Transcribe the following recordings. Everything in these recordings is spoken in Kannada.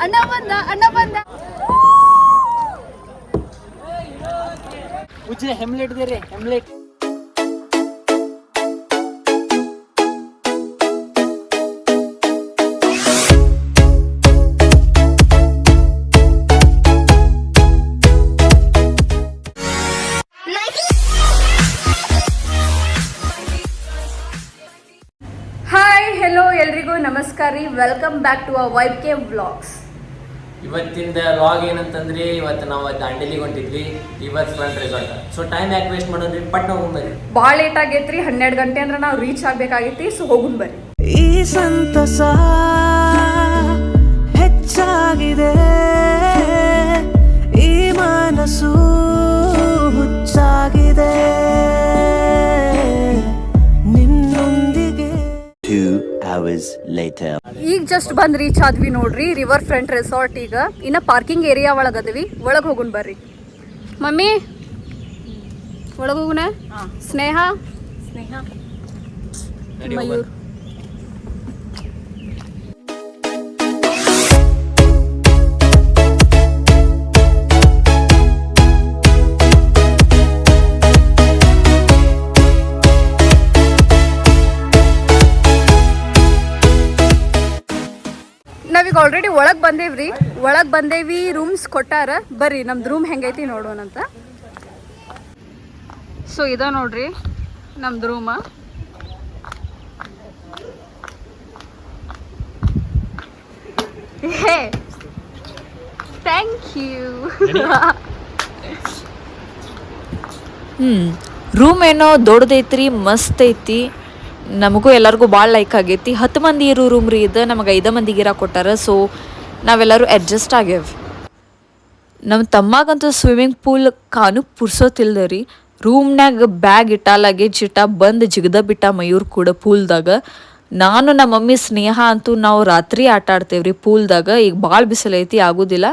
ಅಣ್ಣ ಬಂದ ಉಜ್ರೆ ಹೆಮ್ಲೆಟ್ ದೇರಿ ಹೆಮ್ಲೆಟ್. ಹಾಯ್ ಹೆಲೋ ಎಲ್ರಿಗೂ ನಮಸ್ಕಾರ ರೀ. Welcome back to vibe K vlogs. ಇವತ್ತಿಂದ ವ್ಲಾಗ್ ಏನಂತಂದ್ರಿ, ಇವತ್ತು ನಾವು ದಾಂಡೇಲಿಗೆ ಹೊಂಟಿದ್ವಿ, river front resort. So time ಯಾಕೆ ವೇಸ್ಟ್ ಮಾಡೋದ್ರಿ, ಪಟ್ ಹೋಗ್ಬರ್ರಿ. ಭಾಳ ಲೇಟ್ ಆಗೈತ್ರಿ, 12 ಗಂಟೆ ಅಂದ್ರೆ ನಾವು ರೀಚ್ ಆಗ್ಬೇಕಾಗೈತಿ. ಸೊ ಹೋಗುನ್ ಬರ್ರಿ. ಈ ಸಂತಸ ಹೆಚ್ಚಾಗಿದೆ, ಈ ಮನಸ್ಸು ಹುಚ್ಚಾಗಿದೆ ನಿನ್ನೊಂದಿಗೆ. 2 hours later. ಈಗ ಜಸ್ಟ್ ಬಂದ್ ರೀಚ್ ಆದ್ವಿ ನೋಡ್ರಿ ರಿವರ್ ಫ್ರಂಟ್ ರೆಸಾರ್ಟ್. ಈಗ ಇನ್ನ ಪಾರ್ಕಿಂಗ್ ಏರಿಯಾ ಒಳಗದವಿ, ಒಳಗೆ ಹೋಗುನ್ ಬರ್ರಿ. ಮಮ್ಮಿ ಒಳಗೆ ಹೋಗುನ. ಸ್ನೇಹ ಮಯೂರ್ ನಾವೀಗ ಆಲ್ರೆಡಿ ಒಳಗೆ ಬಂದೇವಿ. ರೂಮ್ಸ್ ಕೊಟ್ಟಾರ, ಬರ್ರಿ ನಮ್ದು ರೂಮ್ ಹೆಂಗೈತಿ ನೋಡೋಣಂತ. ಸೊ ಇದ ನೋಡ್ರಿ ನಮ್ದು ರೂಮ. ಹೇ ಥ್ಯಾಂಕ್ ಯು. ರೂಮ್ ಏನೋ ದೊಡ್ಡದೈತ್ರಿ, ಮಸ್ತ್ ಐತಿ. ನಮಗೂ ಎಲ್ಲರಿಗೂ ಭಾಳ ಲೈಕ್ ಆಗೈತಿ. 10 ಮಂದಿ ಇರೋ ರೂಮ್ ರೀ ಇದು. ನಮಗೆ 5 ಮಂದಿಗೆ ಇರ ಕೊಟ್ಟಾರ. ಸೊ ನಾವೆಲ್ಲರೂ ಅಡ್ಜಸ್ಟ್ ಆಗ್ಯಾವ. ನಮ್ಮ ತಮ್ಮಗಂತೂ ಸ್ವಿಮ್ಮಿಂಗ್ ಪೂಲ್ ಕಾನು ಪುರ್ಸೋತಿಲ್ದ ರೀ. ರೂಮ್ನಾಗ ಬ್ಯಾಗ್ ಇಟ್ಟ, ಲಗೇಜ್ ಇಟ್ಟ, ಬಂದು ಜಿಗದ ಬಿಟ್ಟ ಮಯೂರ್ ಕೂಡ ಪೂಲ್ದಾಗ. ನಾನು ನಮ್ಮ ಮಮ್ಮಿ ಸ್ನೇಹ ಅಂತೂ ನಾವು ರಾತ್ರಿ ಆಟ ಆಡ್ತೇವ್ರಿ ಪೂಲ್ದಾಗ. ಈಗ ಭಾಳ ಬಿಸಿಲೈತಿ, ಆಗೋದಿಲ್ಲ,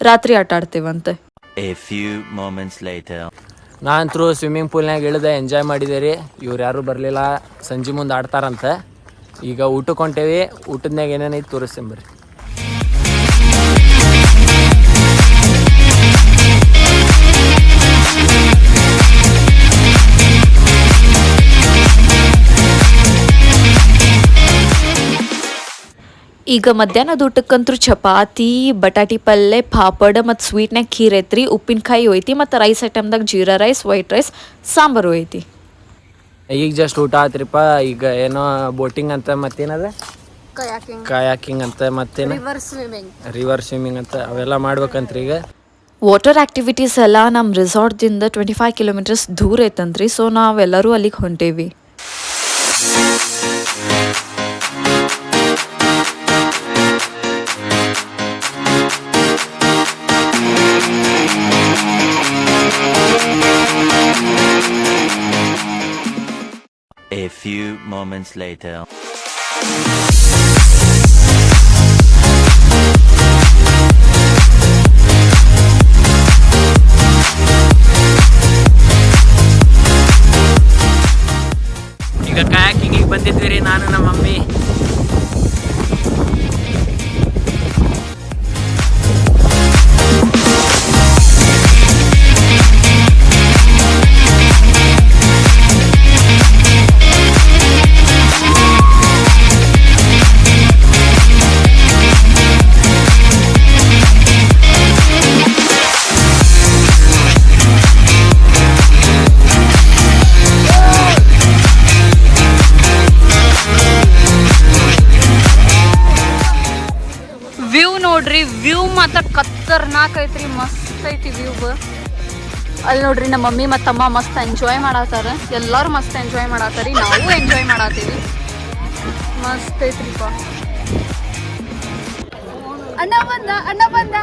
ರಾತ್ರಿ ಆಟ ಆಡ್ತೇವಂತೆ. A few moments later. ನಾನಂತರೂ ಸ್ವಿಮ್ಮಿಂಗ್ ಪೂಲ್ನಾಗ ಇಳಿದೆ, ಎಂಜಾಯ್ ಮಾಡಿದೆ ರೀ. ಇವ್ರು ಯಾರೂ ಬರಲಿಲ್ಲ, ಸಂಜೆ ಮುಂದೆ ಆಡ್ತಾರಂತ. ಈಗ ಊಟಕ್ಕೆ ಹೊಂಟೇವಿ. ಊಟದ್ನಾಗ ಏನೇನೈತಿ ತೋರಿಸ್ತೇನೆ ಬರ್ರಿ. ಈಗ ಮಧ್ಯಾಹ್ನದ ಊಟಕ್ಕಂತೂ ಚಪಾತಿ, ಬಟಾಟಿ ಪಲ್ಯ, ಪಾಪಡ್ ಮತ್ತು ಸ್ವೀಟ್ನಾಗ ಖೀರ್ ಐತ್ರಿ, ಉಪ್ಪಿನಕಾಯಿ ಐತಿ, ಮತ್ತು ರೈಸ್ ಐಟಮ್ದಾಗ jeera rice, white rice, sambar ಐತಿ. ಈಗ ಜಸ್ಟ್ ಊಟ ಆತ್ರಿಪ್ಪ. ಈಗ ಏನೋ ಬೋಟಿಂಗ್ ಅಂತ, ಮತ್ತೇನದ ಕಯಾಕಿಂಗ್ ಅಂತ, ಮತ್ತೇನು ರಿವರ್ ಸ್ವಿಮ್ಮಿಂಗ್ ಅಂತ ಅವೆಲ್ಲ ಮಾಡ್ಬೇಕಂತ್ರಿ. ಈಗ ವಾಟರ್ ಆ್ಯಕ್ಟಿವಿಟೀಸ್ ಎಲ್ಲ ನಮ್ಮ ರೆಸಾರ್ಟ್ದಿಂದ 25 ಕಿಲೋಮೀಟರ್ಸ್ ದೂರ ಐತಂತ್ರಿ. ಸೊ ನಾವೆಲ್ಲರೂ ಅಲ್ಲಿಗೆ ಹೊಂಟೇವಿ. A few moments later. ಈಗ ಕಯಾಕಿಂಗಿಗೆ ಬಂದಿದ್ವಿ ರೀ, ನಾನು ನಮ್ಮ ಮಮ್ಮಿ. ನೋಡ್ರಿ ವ್ಯೂ ಮಾತ್ರ ಖತರ್ನಾಕ್ ಐತ್ರಿ, ಮಸ್ತ್ ಐತಿ ವ್ಯೂ. ಅಲ್ಲಿ ನೋಡ್ರಿ ನಮ್ಮ ಮಮ್ಮಿ ಮತ್ತು ತಮ್ಮ ಮಸ್ತ್ ಎಂಜಾಯ್ ಮಾಡತ್ತಾರ. ಎಲ್ಲರೂ ಮಸ್ತ್ ಎಂಜಾಯ್ ಮಾಡತ್ತಾರಿ, ನಾವು ಎಂಜಾಯ್ ಮಾಡತ್ತೀವಿ. ಮಸ್ತ್ ಐತ್ರಿಪ್ಪ. ಅಣ್ಣ ಬಂದ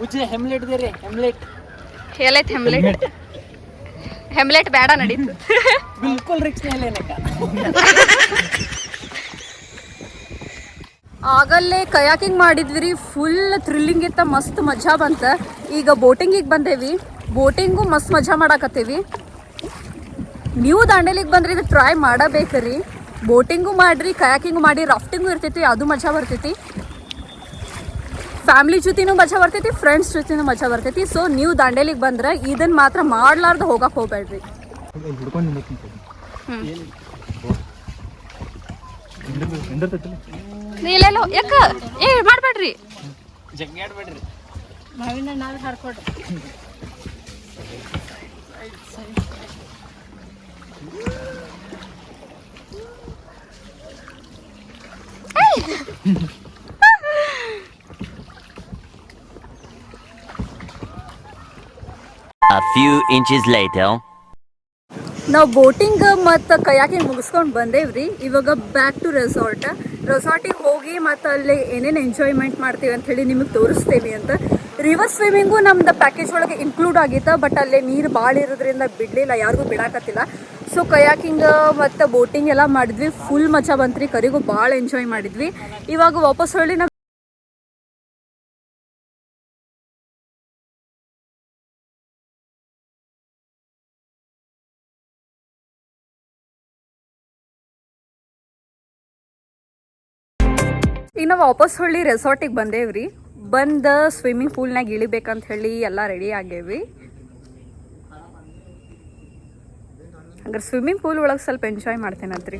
ಉಜ್ರೆ ಹೆಮ್ಲೆಟ್ ದೇರಿ ಹೆಮ್ಲೆಟ್. ಹೇಳೈತ್ ಹೆಮ್ಲೆಟ್ ಬೇಡ ನಡೀತು. ಬಿಲ್ಕುಲ್ ರಿಕ್ಸ್ ಏನಕ್ಕ. ಆಗಲ್ಲೇ ಕಯಾಕಿಂಗ್ ಮಾಡಿದ್ವಿ ರೀ, ಫುಲ್ ಥ್ರಿಲ್ಲಿಂಗ್ ಇತ್ತ, ಮಸ್ತ್ ಮಜಾ ಬಂತ. ಈಗ ಬೋಟಿಂಗಿಗೆ ಬಂದೇವಿ, ಬೋಟಿಂಗು ಮಸ್ತ್ ಮಜಾ ಮಾಡಾಕತ್ತೇವಿ. ನೀವು ದಾಂಡೇಲಿಗೆ ಬಂದ್ರೆ ಇದು ಟ್ರೈ ಮಾಡಬೇಕ್ರಿ. ಬೋಟಿಂಗು ಮಾಡ್ರಿ, ಕಯಾಕಿಂಗು ಮಾಡಿ, ರಾಫ್ಟಿಂಗು ಇರ್ತೈತಿ, ಅದು ಮಜಾ ಬರ್ತೈತಿ. ಫ್ಯಾಮಿಲಿ ಜೊತೆನೂ ಮಜಾ ಬರ್ತೈತಿ, ಫ್ರೆಂಡ್ಸ್ ಜೊತೆನೂ ಮಜಾ ಬರ್ತೈತಿ. ಸೊ ನೀವು ದಾಂಡೇಲಿಗೆ ಬಂದ್ರೆ ಇದನ್ನ ಮಾತ್ರ ಮಾಡ್ಲಾರ್ದು ಹೋಗಕ್ಕೆ ಹೋಗ್ಬೇಡ್ರಿ. ಇಲ್ಲೆಲ್ಲೋ ಯಾಕ ಮಾಡ್ಬೇಡ್ರಿ, A few inches later. ನಾವು ಬೋಟಿಂಗ್ ಮತ್ತು ಕಯಾಕಿಂಗ್ ಮುಗಿಸ್ಕೊಂಡು ಬಂದೇವ್ರಿ. ಇವಾಗ ಬ್ಯಾಕ್ ಟು ರೆಸಾರ್ಟಿಗೆ ಹೋಗಿ ಮತ್ತು ಅಲ್ಲಿ ಏನೇನು ಎಂಜಾಯ್ಮೆಂಟ್ ಮಾಡ್ತೀವಿ ಅಂತ ಹೇಳಿ ನಿಮಗೆ ತೋರಿಸ್ತೀವಿ ಅಂತ. ರಿವರ್ ಸ್ವಿಮ್ಮಿಂಗು ನಮ್ದು ಪ್ಯಾಕೇಜ್ ಒಳಗೆ ಇನ್ಕ್ಲೂಡ್ ಆಗಿತ್ತು, ಬಟ್ ಅಲ್ಲಿ ನೀರು ಭಾಳ ಇರೋದ್ರಿಂದ ಬಿಡಲಿಲ್ಲ, ಯಾರಿಗೂ ಬಿಡಾಕತ್ತಿಲ್ಲ. ಸೊ ಕಯಾಕಿಂಗ್ ಮತ್ತು ಬೋಟಿಂಗ್ ಎಲ್ಲ ಮಾಡಿದ್ವಿ, ಫುಲ್ ಮಜಾ ಬಂತ್ರಿ, ಕರಿಗೂ ಭಾಳ ಎಂಜಾಯ್ ಮಾಡಿದ್ವಿ. ಇವಾಗ ವಾಪಸ್ ಹೊಳ್ಳಿ ನಾವು ಈಗ ನಾವು ವಾಪಸ್ ಹೊಳ್ಳಿ ರೆಸಾರ್ಟಿಗೆ ಬಂದೇವ್ರಿ. ಬಂದು ಸ್ವಿಮ್ಮಿಂಗ್ ಪೂಲ್ನಾಗ ಇಳಿಬೇಕಂತ ಹೇಳಿ ಎಲ್ಲ ರೆಡಿ ಆಗೇವಿ. ಹಂಗಾರೆ ಸ್ವಿಮ್ಮಿಂಗ್ ಪೂಲ್ ಒಳಗೆ ಸ್ವಲ್ಪ ಎಂಜಾಯ್ ಮಾಡ್ತೇನಂತ್ರಿ.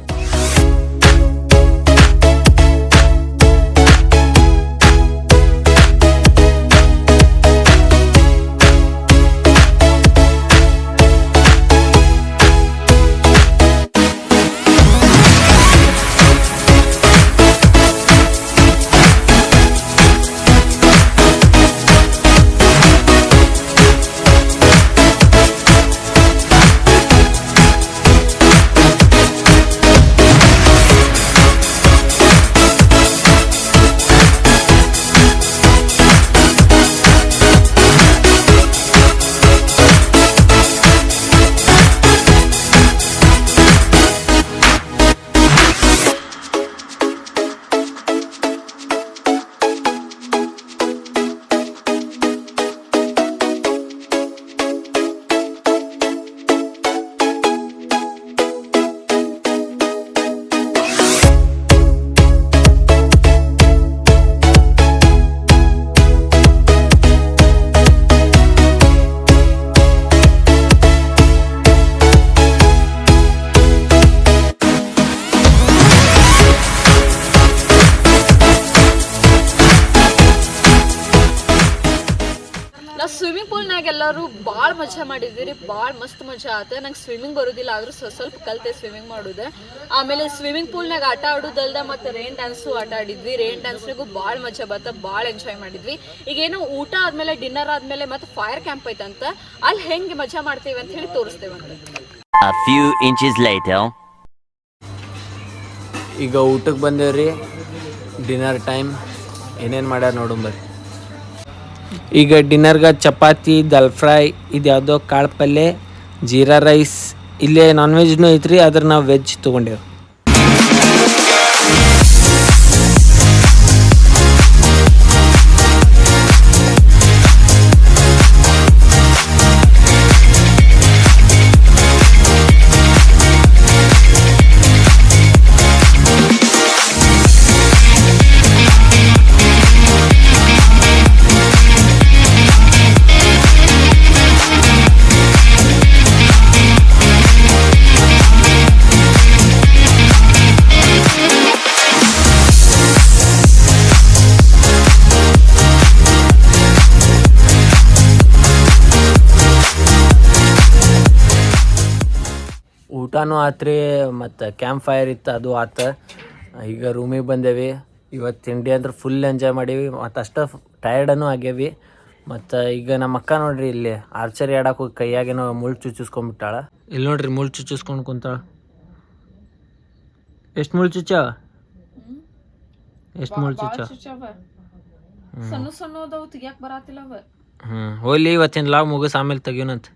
ನಾವು ಸ್ವಿಮ್ಮಿಂಗ್ ಪೂಲ್ನಾಗ ಎಲ್ಲರೂ ಭಾಳ ಮಜಾ ಮಾಡಿದ್ವಿ ರೀ, ಭಾಳ ಮಸ್ತ್ ಮಜಾ ಆತ. ನಂಗೆ ಸ್ವಿಮ್ಮಿಂಗ್ ಬರೋದಿಲ್ಲ, ಆದರೂ ಸ್ವಲ್ಪ ಕಲಿತೆ ಸ್ವಿಮ್ಮಿಂಗ್ ಮಾಡೋದು. ಆಮೇಲೆ ಸ್ವಿಮ್ಮಿಂಗ್ ಪೂಲ್ನಾಗ ಆಟ ಆಡೋದಲ್ದ ಮತ್ತು ರೇನ್ ಡ್ಯಾನ್ಸು ಆಟ ಆಡಿದ್ವಿ. ರೇನ್ ಡ್ಯಾನ್ಸ್ನಾಗೂ ಭಾಳ ಮಜಾ ಬತ್ತ, ಭಾಳ ಎಂಜಾಯ್ ಮಾಡಿದ್ವಿ. ಈಗೇನು ಊಟ ಆದಮೇಲೆ ಡಿನ್ನರ್ ಆದಮೇಲೆ ಮತ್ತು ಫೈರ್ ಕ್ಯಾಂಪ್ ಐತಂತ, ಅಲ್ಲಿ ಹೆಂಗೆ ಮಜಾ ಮಾಡ್ತೇವೆ ಅಂತ ಹೇಳಿ ತೋರಿಸ್ತೇವಂತ. A few inches later. ಈಗ ಊಟಕ್ಕೆ ಬಂದೇವ್ರಿ, ಡಿನ್ನರ್ ಟೈಮ್. ಏನೇನು ಮಾಡ್ಯಾರ ನೋಡುಂಬರ್ರಿ. ಈಗ ಡಿನ್ನರ್ಗೆ ಚಪಾತಿ, ದಾಲ್ ಫ್ರೈ, ಇದು ಯಾವುದೋ ಕಾಳು ಪಲ್ಯ, ಜೀರಾ ರೈಸ್. ಇಲ್ಲೇ ನಾನ್ ವೆಜ್ನೂ ಐತ್ರಿ, ಆದ್ರೆ ನಾವು ವೆಜ್ ತೊಗೊಂಡೇವು. ಊಟನೂ ಆತ್ರಿ, ಮತ್ತು ಕ್ಯಾಂಪ್ ಫೈರ್ ಇತ್ತು, ಅದು ಆತ. ಈಗ ರೂಮಿಗೆ ಬಂದೇವಿ. ಇವತ್ತು ತಿಂಡಿ ಅಂದ್ರೆ ಫುಲ್ ಎಂಜಾಯ್ ಮಾಡೀವಿ, ಮತ್ತು ಅಷ್ಟು ಟಯರ್ಡನೂ ಆಗ್ಯಾವಿ. ಮತ್ತು ಈಗ ನಮ್ಮ ಅಕ್ಕ ನೋಡ್ರಿ ಇಲ್ಲಿ ಆರ್ಚರಿ ಆಡಕ್ಕೆ ಹೋಗಿ ಕೈಯಾಗೇನೋ ಮುಳ್ಳು ಚುಚ್ಚಿಸ್ಕೊಂಡ್ಬಿಟ್ಟಾಳ. ಇಲ್ಲಿ ನೋಡ್ರಿ ಮುಳ್ಳು ಚುಚ್ಚಿಸ್ಕೊಂಡು ಕುಂತಾಳ. ಎಷ್ಟು ಮುಳ್ಳು ಚುಚ್ಚಾವ? ಎಷ್ಟು ಮುಳ್ಳು ಚುಚ್ಚಾವ? ಹೋಗ್ಲಿ, ಇವತ್ತಿನ ಲಾವ್ ಮುಗಿಸ್ ಆಮೇಲೆ ತೆಗಿಯೋಣಂತ.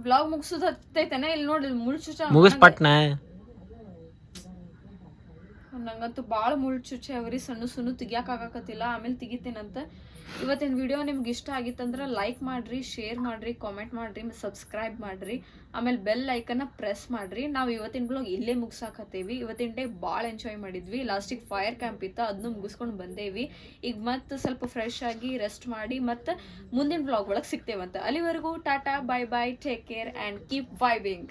ಬ್ಲಾಗ್ ಮುಗಿಸೋದೈತೇನೆ, ಇಲ್ಲಿ ನೋಡಿ ಮುಳ್ಳು ಚುಚ್ಚ ಮುಗಿಸ್ ಪಟ್ನ. ನಂಗಂತೂ ಭಾಳ ಮುಳ್ಳು ಚುಚ್ಚೆ ಅವ್ರಿ, ಸಣ್ಣ ತೆಗಿಯೋಕ್ಕಾಗಕತ್ತಿಲ್ಲ, ಆಮೇಲೆ ತೆಗಿತೇನಂತ. ಇವತ್ತಿನ ವಿಡಿಯೋ ನಿಮ್ಗೆ ಇಷ್ಟ ಆಗಿತ್ತಂದ್ರೆ ಲೈಕ್ ಮಾಡಿರಿ, ಶೇರ್ ಮಾಡಿರಿ, ಕಾಮೆಂಟ್ ಮಾಡಿರಿ, ಮತ್ತು ಸಬ್ಸ್ಕ್ರೈಬ್ ಮಾಡಿರಿ, ಆಮೇಲೆ ಬೆಲ್ ಐಕನ್ನ ಪ್ರೆಸ್ ಮಾಡಿರಿ. ನಾವು ಇವತ್ತಿನ ಬ್ಲಾಗ್ ಇಲ್ಲೇ ಮುಗಿಸಾಕತ್ತೇವಿ. ಇವತ್ತಿನ ಡೇ ಭಾಳ ಎಂಜಾಯ್ ಮಾಡಿದ್ವಿ. ಲಾಸ್ಟಿಗೆ ಫೈರ್ ಕ್ಯಾಂಪ್ ಇತ್ತು, ಅದನ್ನು ಮುಗಿಸ್ಕೊಂಡು ಬಂದೇವಿ. ಈಗ ಮತ್ತೆ ಸ್ವಲ್ಪ ಫ್ರೆಶ್ ಆಗಿ ರೆಸ್ಟ್ ಮಾಡಿ ಮತ್ತೆ ಮುಂದಿನ ಬ್ಲಾಗ್ ಒಳಗೆ ಸಿಗ್ತೇವಂತ. ಅಲ್ಲಿವರೆಗೂ tata, bye bye, take care and keep ವೈಬಿಂಗ್.